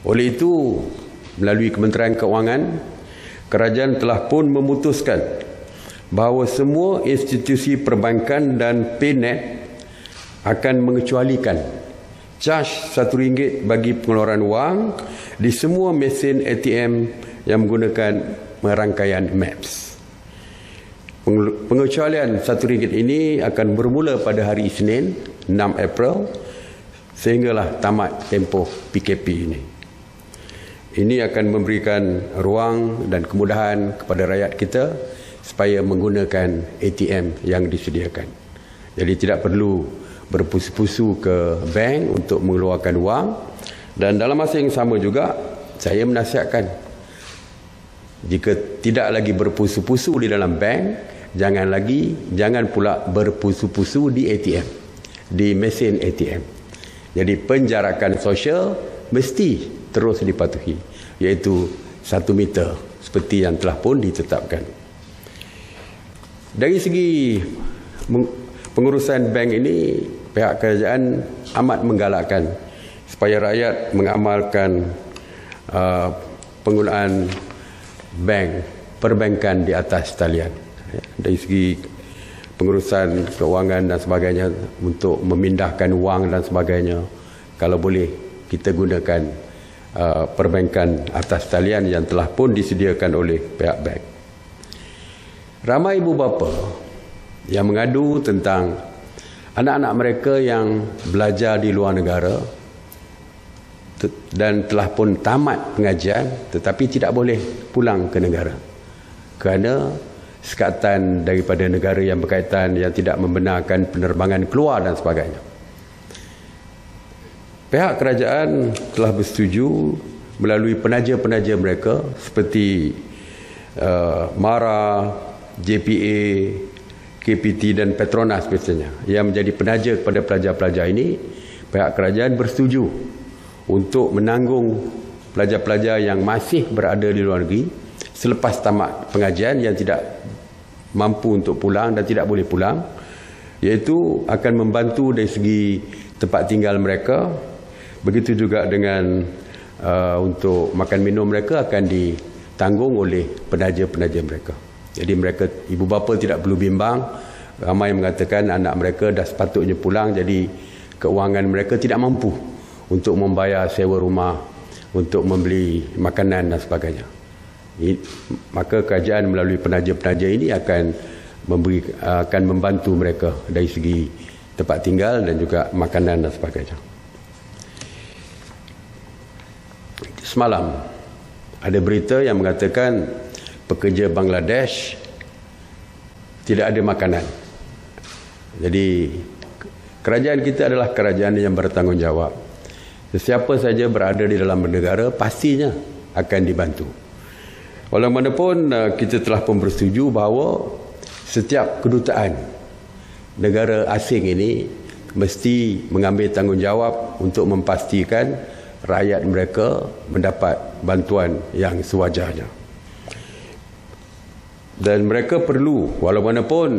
Oleh itu, melalui Kementerian Keuangan, kerajaan telah pun memutuskan bahawa semua institusi perbankan dan PayNet akan mengecualikan caj RM1 bagi pengeluaran wang di semua mesin ATM yang menggunakan merangkaian MAPS. Pengecualian RM1 ini akan bermula pada hari Isnin 6 April sehinggalah tamat tempoh PKP ini. Ini akan memberikan ruang dan kemudahan kepada rakyat kita supaya menggunakan ATM yang disediakan. Jadi tidak perlu berpusu-pusu ke bank untuk mengeluarkan wang, dan dalam masa yang sama juga saya menasihatkan jika tidak lagi berpusu-pusu di dalam bank, jangan pula berpusu-pusu di ATM, di mesin ATM. Jadi penjarakan sosial mesti terus dipatuhi, iaitu 1 meter seperti yang telah pun ditetapkan. Dari segi pengurusan bank ini, pihak kerajaan amat menggalakkan supaya rakyat mengamalkan penggunaan perbankan di atas talian. Dari segi pengurusan keuangan dan sebagainya, untuk memindahkan wang dan sebagainya, kalau boleh kita gunakan perbankan atas talian yang telah pun disediakan oleh pihak bank. Ramai ibu bapa yang mengadu tentang anak-anak mereka yang belajar di luar negara dan telah pun tamat pengajian tetapi tidak boleh pulang ke negara kerana sekatan daripada negara yang berkaitan yang tidak membenarkan penerbangan keluar dan sebagainya. Pihak kerajaan telah bersetuju melalui penaja-penaja mereka seperti MARA, JPA, KPT dan Petronas biasanya yang menjadi penaja kepada pelajar-pelajar ini. Pihak kerajaan bersetuju untuk menanggung pelajar-pelajar yang masih berada di luar negeri selepas tamat pengajian yang tidak mampu untuk pulang dan tidak boleh pulang, iaitu akan membantu dari segi tempat tinggal mereka. Begitu juga dengan untuk makan minum mereka akan ditanggung oleh penaja-penaja mereka. Jadi mereka, ibu bapa tidak perlu bimbang. Ramai mengatakan anak mereka dah sepatutnya pulang, jadi keuangan mereka tidak mampu untuk membayar sewa rumah, untuk membeli makanan dan sebagainya. Maka kerajaan melalui penaja-penaja ini akan membantu mereka dari segi tempat tinggal dan juga makanan dan sebagainya. Semalam ada berita yang mengatakan pekerja Bangladesh tidak ada makanan. Jadi kerajaan kita adalah kerajaan yang bertanggungjawab. Sesiapa saja berada di dalam negara pastinya akan dibantu. Walaupun kita telah pun bersetuju bahawa setiap kedutaan negara asing ini mesti mengambil tanggungjawab untuk memastikan rakyat mereka mendapat bantuan yang sewajarnya. Dan mereka perlu, walaupun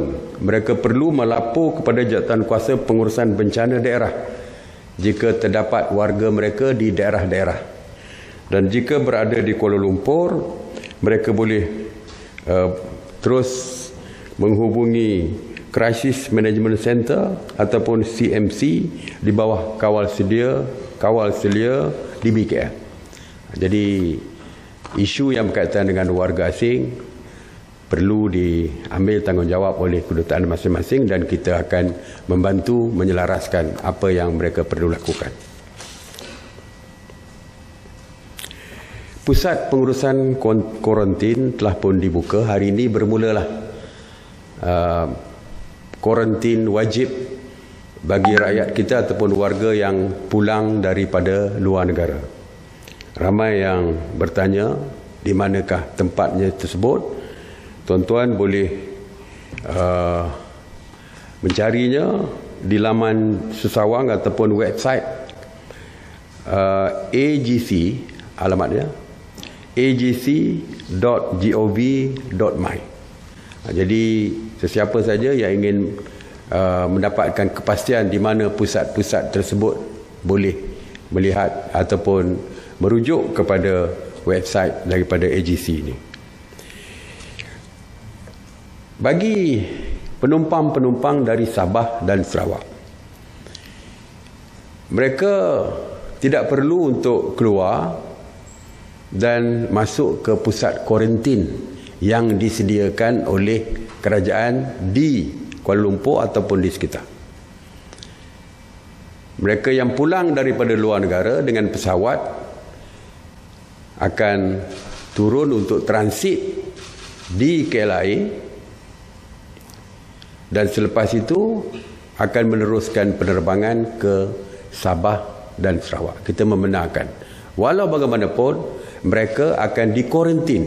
mereka perlu melapor kepada Jawatankuasa Pengurusan Bencana Daerah jika terdapat warga mereka di daerah-daerah. Dan jika berada di Kuala Lumpur, mereka boleh terus menghubungi Crisis Management Center ataupun CMC di bawah kawal selia di BKL. Jadi isu yang berkaitan dengan warga asing perlu diambil tanggungjawab oleh kedutaan masing-masing dan kita akan membantu menyelaraskan apa yang mereka perlu lakukan. Pusat pengurusan kuarantin telah pun dibuka. Hari ini bermulalah kuarantin wajib bagi rakyat kita ataupun warga yang pulang daripada luar negara. Ramai yang bertanya di manakah tempatnya tersebut. Tuan-tuan boleh mencarinya di laman Susawang ataupun website AGC, alamatnya agc.gov.my. Jadi sesiapa saja yang ingin mendapatkan kepastian di mana pusat-pusat tersebut boleh melihat ataupun merujuk kepada website daripada AGC ini. Bagi penumpang-penumpang dari Sabah dan Sarawak, mereka tidak perlu untuk keluar dan masuk ke pusat kuarantin yang disediakan oleh kerajaan di Kuala Lumpur ataupun di sekitar. Mereka yang pulang daripada luar negara dengan pesawat akan turun untuk transit di KLIA dan selepas itu akan meneruskan penerbangan ke Sabah dan Sarawak. Kita membenarkan walau bagaimanapun mereka akan dikuarantin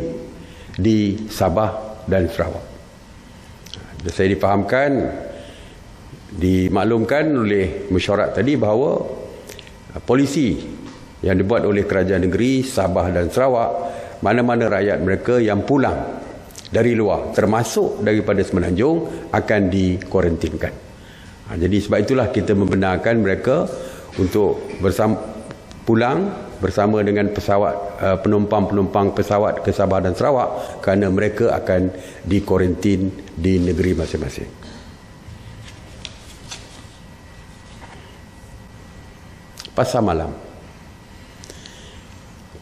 di Sabah dan Sarawak. Saya difahamkan, dimaklumkan oleh mesyuarat tadi bahawa polisi yang dibuat oleh kerajaan negeri Sabah dan Sarawak, mana-mana rakyat mereka yang pulang dari luar termasuk daripada Semenanjung akan dikuarantinkan. Jadi sebab itulah kita membenarkan mereka untuk pulang bersama dengan pesawat, penumpang-penumpang pesawat ke Sabah dan Sarawak, kerana mereka akan dikuarantin di negeri masing-masing. Pasar malam,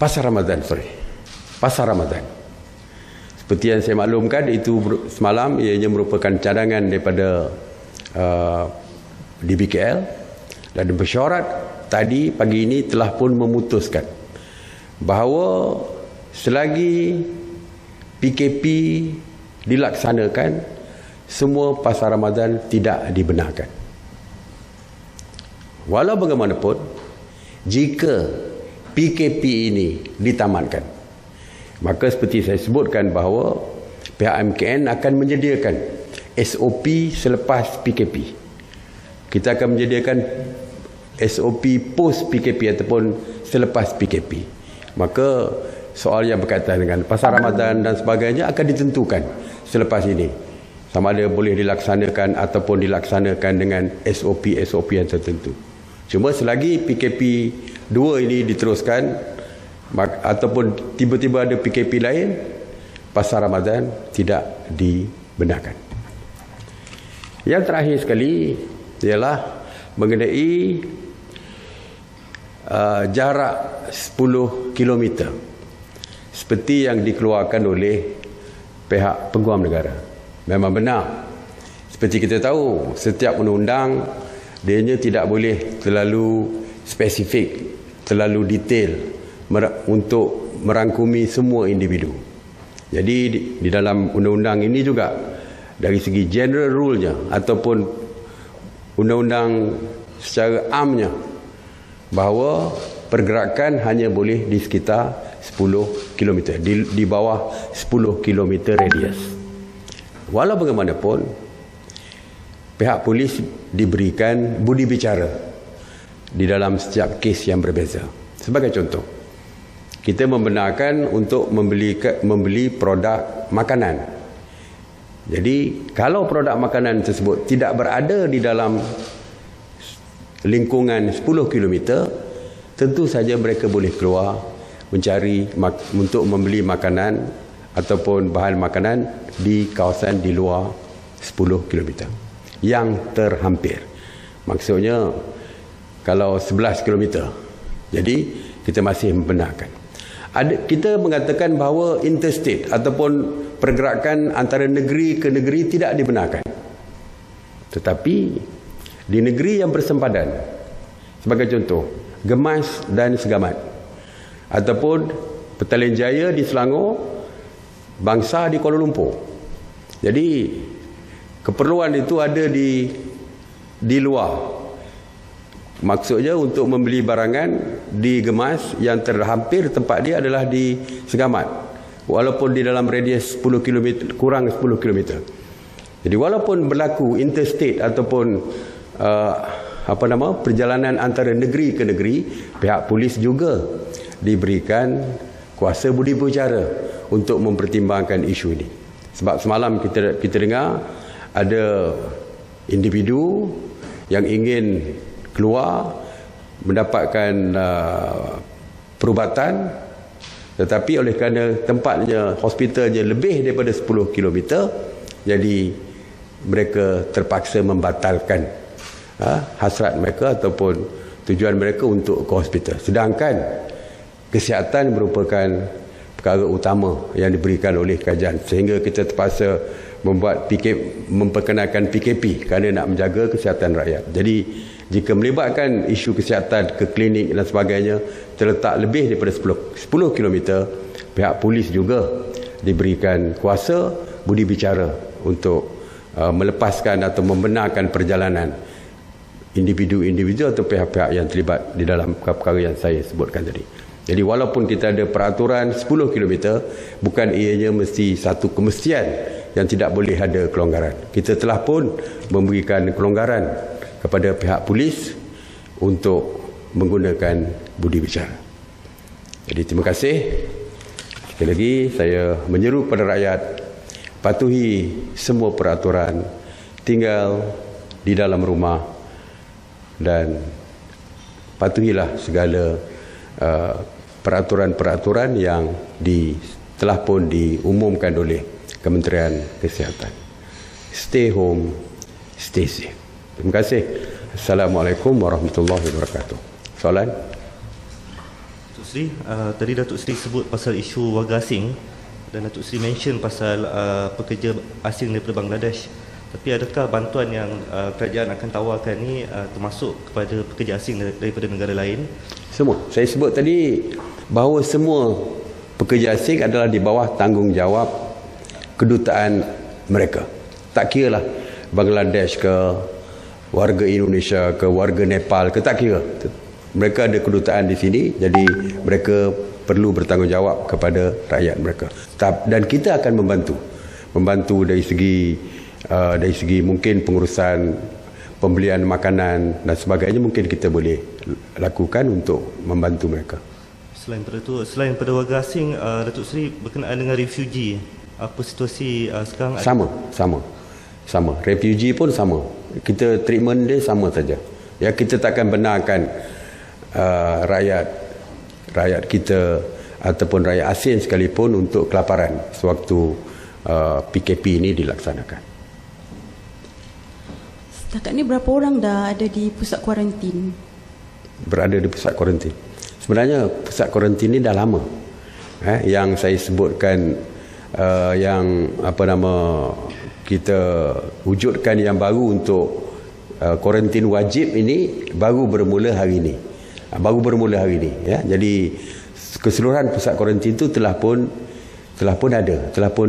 Pasar Ramadan. Seperti yang saya maklumkan, itu semalam ianya merupakan cadangan daripada DBKL, dan mesyuarat tadi pagi ini telah pun memutuskan bahawa selagi PKP dilaksanakan, semua pasar Ramadan tidak dibenarkan. Walau bagaimanapun, jika PKP ini ditamatkan, maka seperti saya sebutkan bahawa pihak MKN akan menyediakan SOP selepas PKP. Kita akan menyediakan SOP post PKP ataupun selepas PKP. Maka soal yang berkaitan dengan pasar Ramadan dan sebagainya akan ditentukan selepas ini, sama ada boleh dilaksanakan ataupun dilaksanakan dengan SOP yang tertentu. Cuma selagi PKP 2 ini diteruskan ataupun tiba-tiba ada PKP lain, pasar Ramadan tidak dibenarkan. Yang terakhir sekali ialah mengenai jarak 10 km seperti yang dikeluarkan oleh pihak peguam negara. Memang benar, seperti kita tahu, setiap undang-undang dianya tidak boleh terlalu spesifik, terlalu detail untuk merangkumi semua individu. Jadi di dalam undang-undang ini juga, dari segi general rule-nya ataupun undang-undang secara amnya, bahawa pergerakan hanya boleh di sekitar 10 km, di bawah 10 km radius. Walau bagaimanapun, pihak polis diberikan budi bicara di dalam setiap kes yang berbeza. Sebagai contoh, kita membenarkan untuk membeli produk makanan. Jadi kalau produk makanan tersebut tidak berada di dalam lingkungan 10 km, tentu saja mereka boleh keluar mencari untuk membeli makanan ataupun bahan makanan di kawasan di luar 10 km yang terhampir. Maksudnya kalau 11 km. Jadi kita masih membenarkan. Kita mengatakan bahawa interstate ataupun pergerakan antara negeri ke negeri tidak dibenarkan. Tetapi di negeri yang bersempadan, sebagai contoh Gemas dan Segamat, ataupun Petaling Jaya di Selangor, Bangsa di Kuala Lumpur. Jadi keperluan itu ada di luar. Maksudnya untuk membeli barangan di Gemas, yang terhampir tempat dia adalah di Segamat, walaupun di dalam radius 10 km, kurang 10 km. Jadi walaupun berlaku interstate ataupun perjalanan antara negeri ke negeri, pihak polis juga diberikan kuasa budi bicara untuk mempertimbangkan isu ini. Sebab semalam kita dengar ada individu yang ingin keluar mendapatkan perubatan, tetapi oleh kerana tempatnya hospitalnya lebih daripada 10 km, jadi mereka terpaksa membatalkan hasrat mereka ataupun tujuan mereka untuk ke hospital. Sedangkan kesihatan merupakan perkara utama yang diberikan oleh kerajaan, sehingga kita terpaksa memperkenalkan PKP kerana nak menjaga kesihatan rakyat. Jadi jika melibatkan isu kesihatan ke klinik dan sebagainya terletak lebih daripada 10 km, pihak polis juga diberikan kuasa budi bicara untuk melepaskan atau membenarkan perjalanan individu-individu atau pihak-pihak yang terlibat di dalam perkara yang saya sebutkan tadi. Jadi walaupun kita ada peraturan 10 km, bukan ianya mesti satu kemestian yang tidak boleh ada kelonggaran. Kita telah pun memberikan kelonggaran kepada pihak polis untuk menggunakan budi bicara. Jadi terima kasih. Sekali lagi saya menyeru kepada rakyat, patuhi semua peraturan, tinggal di dalam rumah dan patuhilah segala peraturan-peraturan yang telah pun diumumkan oleh Kementerian Kesihatan. Stay home, stay safe. Terima kasih. Assalamualaikum warahmatullahi wabarakatuh. Soalan? Datuk Seri, tadi Datuk Seri sebut pasal isu warga asing dan Datuk Seri mention pasal pekerja asing daripada Bangladesh. Tapi adakah bantuan yang kerajaan akan tawarkan ni termasuk kepada pekerja asing daripada negara lain? Semua. Saya sebut tadi bahawa semua pekerja asing adalah di bawah tanggungjawab kedutaan mereka. Tak kira lah Bangladesh ke, warga Indonesia ke, warga Nepal ke, tak kira. Mereka ada kedutaan di sini, jadi mereka perlu bertanggungjawab kepada rakyat mereka. Dan kita akan membantu dari segi mungkin pengurusan pembelian makanan dan sebagainya, mungkin kita boleh lakukan untuk membantu mereka. Selain pada warga asing, Datuk Seri berkenaan dengan refugee, apa situasi sekarang? Sama. Refugee pun sama. Kita treatment dia sama saja. Ya, kita takkan benarkan rakyat kita ataupun rakyat asing sekalipun untuk kelaparan sewaktu PKP ini dilaksanakan. Setakat ni berapa orang dah ada di pusat kuarantin? Berada di pusat kuarantin. Sebenarnya pusat kuarantin ini dah lama. Yang saya sebutkan yang kita wujudkan yang baru untuk kuarantin wajib ini baru bermula hari ini. Ya. Jadi keseluruhan pusat kuarantin itu telah pun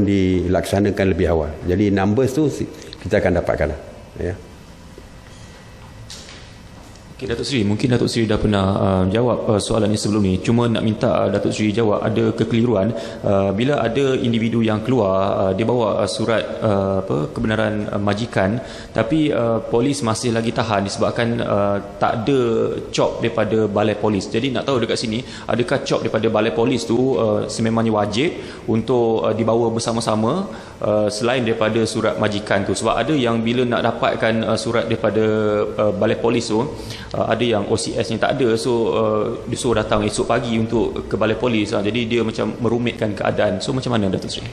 dilaksanakan lebih awal. Jadi numbers tu kita akan dapatkan lah. Ya. Okay, Datuk Seri, mungkin Datuk Seri dah pernah jawab soalan ini sebelum ni. Cuma nak minta Datuk Seri jawab, ada kekeliruan bila ada individu yang keluar, dia bawa surat kebenaran majikan, tapi polis masih lagi tahan disebabkan tak ada cop daripada balai polis. Jadi nak tahu dekat sini, adakah cop daripada balai polis tu sememangnya wajib untuk dibawa bersama-sama selain daripada surat majikan tu? Sebab ada yang bila nak dapatkan surat daripada balai polis tu, ada yang OCS yang tak ada, so dia suruh datang esok pagi untuk ke balai polis. Jadi dia macam merumitkan keadaan. So macam mana Datuk Seri?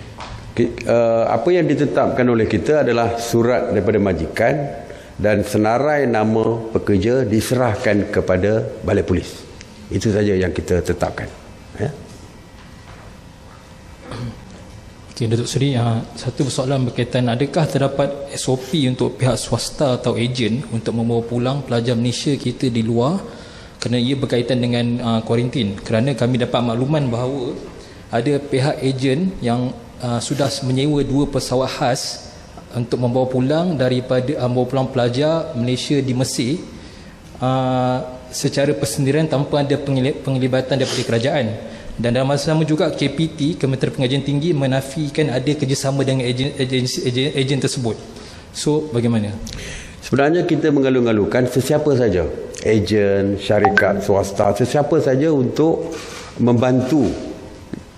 Apa yang ditetapkan oleh kita adalah surat daripada majikan dan senarai nama pekerja diserahkan kepada balai polis. Itu saja yang kita tetapkan. Ya. Okay, Datuk Seri, satu persoalan berkaitan, adakah terdapat SOP untuk pihak swasta atau ejen untuk membawa pulang pelajar Malaysia kita di luar kerana ia berkaitan dengan kuarantin? Kerana kami dapat makluman bahawa ada pihak ejen yang sudah menyewa 2 pesawat khas untuk membawa pulang pelajar Malaysia di Mesir secara persendirian tanpa ada penglibatan daripada kerajaan. Dan dalam masa sama juga KPT, Kementerian Pengajian Tinggi, menafikan ada kerjasama dengan ejen tersebut. So bagaimana? Sebenarnya kita mengalu-alukan sesiapa saja, ejen, syarikat swasta, sesiapa saja untuk membantu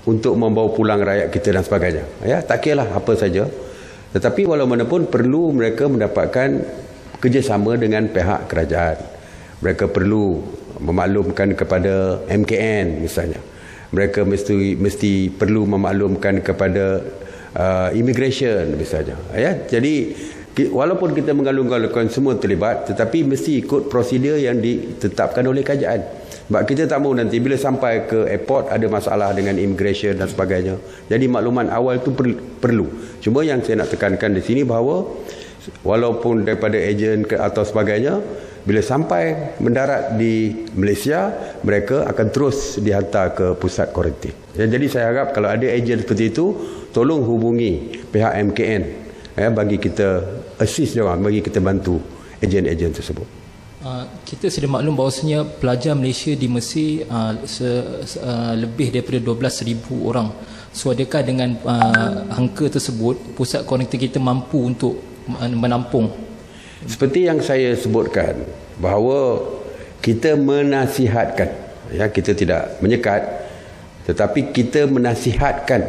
untuk membawa pulang rakyat kita dan sebagainya. Ya, tak kira lah apa saja. Tetapi walau mana pun perlu mereka mendapatkan kerjasama dengan pihak kerajaan. Mereka perlu memaklumkan kepada MKN misalnya. Mereka mesti perlu memaklumkan kepada immigration misalnya. Ya, jadi walaupun kita mengalung-alungkan semua terlibat, tetapi mesti ikut prosedur yang ditetapkan oleh kerajaan. Sebab kita tak mahu nanti bila sampai ke airport ada masalah dengan immigration dan sebagainya. Jadi makluman awal itu perlu. Cuma yang saya nak tekankan di sini bahawa walaupun daripada ejen atau sebagainya, bila sampai mendarat di Malaysia, mereka akan terus dihantar ke pusat kuarantin. Ya, jadi saya harap kalau ada ejen seperti itu, tolong hubungi pihak MKN bagi kita assist dia orang, bagi kita bantu ejen-ejen tersebut. Kita sudah maklum bahawasanya pelajar Malaysia di Mesir lebih daripada 12,000 orang. So adakah dengan angka tersebut pusat kuarantin kita mampu untuk menampung? Seperti yang saya sebutkan bahawa kita menasihatkan, ya, kita tidak menyekat, tetapi kita menasihatkan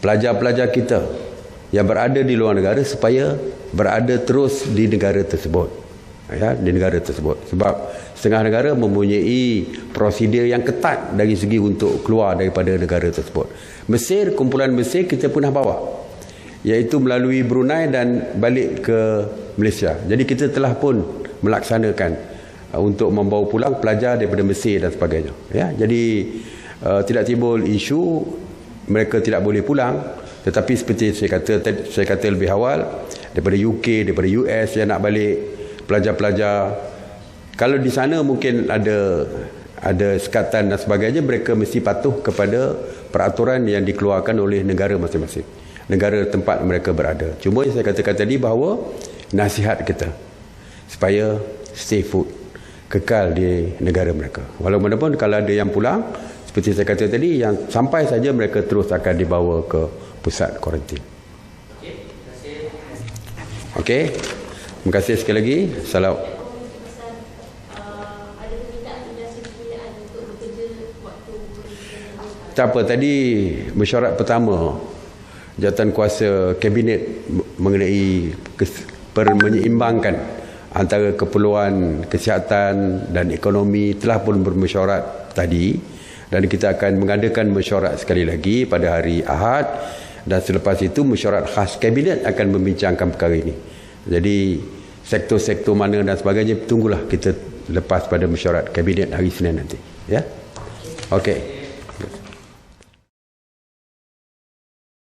pelajar-pelajar kita yang berada di luar negara supaya berada terus di negara tersebut. Ya, di negara tersebut. Sebab setengah negara mempunyai prosedur yang ketat dari segi untuk keluar daripada negara tersebut. Mesir, kumpulan Mesir kita pernah bawa, iaitu melalui Brunei dan balik ke Malaysia. Jadi kita telah pun melaksanakan untuk membawa pulang pelajar daripada Mesir dan sebagainya. Ya, jadi tidak timbul isu mereka tidak boleh pulang, tetapi seperti saya kata lebih awal, daripada UK, daripada US yang nak balik, pelajar-pelajar kalau di sana mungkin ada sekatan dan sebagainya, mereka mesti patuh kepada peraturan yang dikeluarkan oleh negara masing-masing, negara tempat mereka berada. Cuma saya katakan tadi bahawa nasihat kita supaya stay put, kekal di negara mereka. Walaupun kalau ada yang pulang, seperti saya kata tadi, yang sampai saja mereka terus akan dibawa ke pusat kuarantin. Okey. Terima kasih sekali lagi. Salam. Tak apa, tadi mesyuarat pertama jawatan kuasa kabinet mengenai menyeimbangkan antara keperluan kesihatan dan ekonomi telah pun bermesyuarat tadi, dan kita akan mengadakan mesyuarat sekali lagi pada hari Ahad, dan selepas itu mesyuarat khas kabinet akan membincangkan perkara ini. Jadi sektor-sektor mana dan sebagainya tunggulah kita lepas pada mesyuarat kabinet hari Senin nanti, ya. Okey.